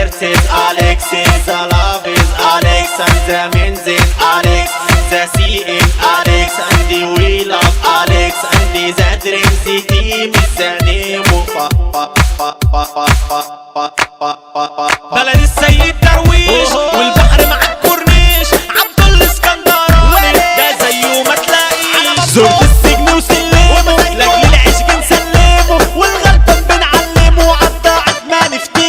Herz ist Alexis, the love is Alex, and the means is Alex, the sea is Alex, and the we love Alex, and the dream city is the name of بلد السيد درويش والبحر مع الكورنيش عبد الاسكندراني ده زيه ما تلاقيش. زرت السجن وسلمه لاجل العيش بنسلمه والغلبان بنعلمه عالضاعت ما نفتريش.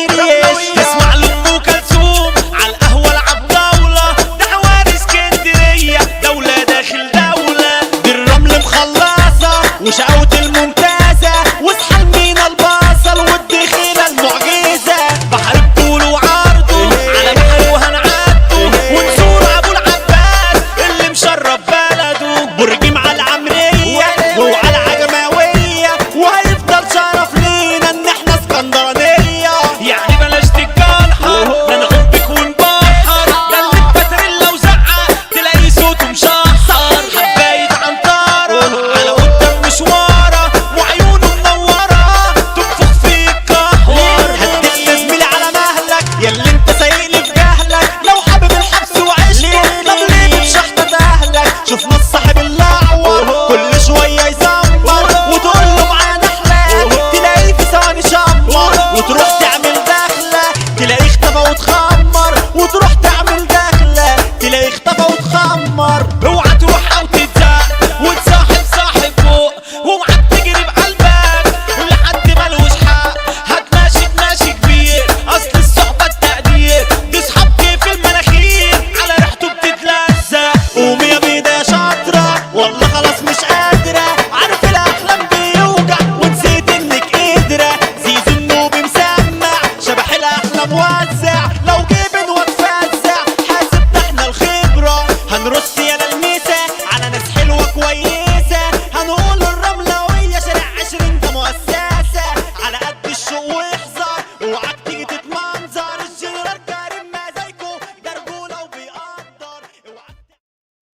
نسمع لأم كلثوم عالقهوة العب جولة ده حواري اسكندرية دولة داخل دولة. دي الرمل مخلصة وشقاوة الممتازة واصحى المينا البصل والدخيلة المعجزة. بحر بطول وعرضه على بحر وهنعدوا ونزور ابو العباس اللي مشرف بلده. برج مع العمرية وعلى عجماوية وهيفضل شرف لينا ان احنا اسكندرانية. يعني بلاش تتجنحر ده نحبك ونبحر ده اللي باتريلا وزعق تلاقي صوته مشحر. حباية عنترة على قدام مشوارة وعيونه منورة تنفخ فيك كحور. هديك يا زميلي على مهلك ياللي انت سايقلي في جهلك. لو حابب الحبس وعشته طب ليه بتشحطط اهلك. شوف ناس صاحب اللعوة كل شوية يزمر وتقول له معانا احلام تلاقيه في ثواني شمر. وتروح تعمل دخلة تلاقيه اختفى وتخمر. وتروح تعمل دخلة تلاقيه اختفى وتخمر. اوعى تروح او تتزق وتصاحب صاحب فوق ومعاك تجري بقلبك لحد ملوش حق. هتماشي تماشي كبير اصل الصحبة التقدير. دي صحاب كيف المناخير على ريحته بتتلزق. قومي يا بيضة يا شاطرة والله خلاص مش قادرة. عارف الاحلام بيوجع ونسيت انك قادرة. زيزو النوبي مسمع شبح الاحلام وزع. لو